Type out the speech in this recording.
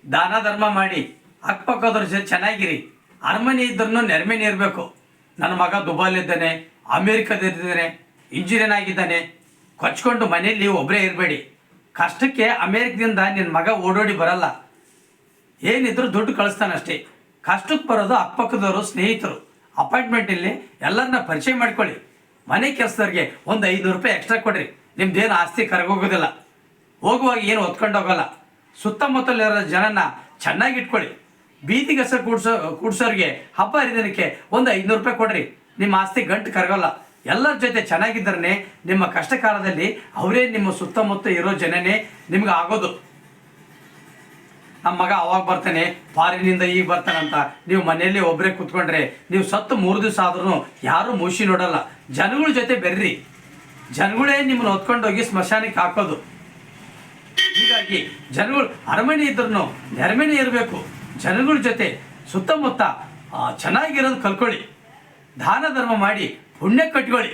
ದಾನ ಧರ್ಮ ಮಾಡಿ ಅಕ್ಕಪಕ್ಕದವ್ರ ಜೊತೆ ಚೆನ್ನಾಗಿರಿ. ಅರಮನೆ ಇದ್ರೂ ನೆರಮನೆ ಇರಬೇಕು. ನನ್ನ ಮಗ ದುಬೈಲಿದ್ದಾನೆ, ಅಮೇರಿಕಾದಲ್ಲಿದ್ದಾನೆ, ಇಂಜಿನಿಯರ್ ಆಗಿದ್ದಾನೆ, ಕೊಚ್ಕೊಂಡು ಮನೆಯಲ್ಲಿ ಒಬ್ಬರೇ ಇರಬೇಡಿ. ಕಷ್ಟಕ್ಕೆ ಅಮೇರಿಕದಿಂದ ನಿನ್ನ ಮಗ ಓಡೋಡಿ ಬರಲ್ಲ, ಏನಿದ್ರು ದುಡ್ಡು ಕಳಿಸ್ತಾನಷ್ಟೇ. ಕಷ್ಟಕ್ಕೆ ಬರೋದು ಅಕ್ಕಪಕ್ಕದವರು, ಸ್ನೇಹಿತರು. ಅಪಾಯಿಂಟ್ಮೆಂಟಲ್ಲಿ ಎಲ್ಲರನ್ನ ಪರಿಚಯ ಮಾಡ್ಕೊಳ್ಳಿ. ಮನೆ ಕೆಲಸದವ್ರಿಗೆ ಒಂದು 500 ರೂಪಾಯಿ ಎಕ್ಸ್ಟ್ರಾ ಕೊಡ್ರಿ. ನಿಮ್ದೇನು ಆಸ್ತಿ ಕರಗೋಗೋದಿಲ್ಲ, ಹೋಗುವಾಗ ಏನು ಹೊತ್ಕೊಂಡು ಹೋಗಲ್ಲ. ಸುತ್ತಮುತ್ತಲಿರೋ ಜನನ ಚೆನ್ನಾಗಿ ಇಟ್ಕೊಳ್ಳಿ. ಬೀದಿ ಕಸ ಕೂಡ್ಸೋರಿಗೆ ಹಬ್ಬ ಹರಿದಿನಕ್ಕೆ ಒಂದು 500 ರೂಪಾಯಿ ಕೊಡ್ರಿ. ನಿಮ್ಮ ಆಸ್ತಿ ಗಂಟು ಕರಗೋಲ್ಲ. ಎಲ್ಲರ ಜೊತೆ ಚೆನ್ನಾಗಿದ್ದರೇ ನಿಮ್ಮ ಕಷ್ಟ ಕಾಲದಲ್ಲಿ ಅವರೇ ನಿಮ್ಮ ಸುತ್ತಮುತ್ತ ಇರೋ ಜನನೇ ನಿಮ್ಗೆ ಆಗೋದು. ನಮ್ಮ ಮಗ ಅವಾಗ ಬರ್ತಾನೆ, ಫಾರಿನಿಂದ ಈಗ ಬರ್ತಾನಂತ ನೀವು ಮನೆಯಲ್ಲಿ ಒಬ್ಬರೇ ಕೂತ್ಕೊಂಡ್ರೆ ನೀವು ಸತ್ತು 3 ದಿವಸ ಆದ್ರೂ ಯಾರೂ ಮೂಸಿ ನೋಡಲ್ಲ. ಜನಗಳ ಜೊತೆ ಬೆರ್ರಿ, ಜನಗಳೇ ನಿಮ್ಮನ್ನು ಹೊತ್ಕೊಂಡೋಗಿ ಸ್ಮಶಾನಕ್ಕೆ ಹಾಕೋದು. ಹೀಗಾಗಿ ಜನಗಳು ಅರಮನೆ ಇದ್ರೂ ನೆರಮನೆ ಇರಬೇಕು. ಜನಗಳ ಜೊತೆ ಸುತ್ತಮುತ್ತ ಚೆನ್ನಾಗಿರೋದು ಕಲ್ಕೊಳ್ಳಿ. ದಾನ ಧರ್ಮ ಮಾಡಿ ಪುಣ್ಯ ಕಟ್ಕೊಳ್ಳಿ.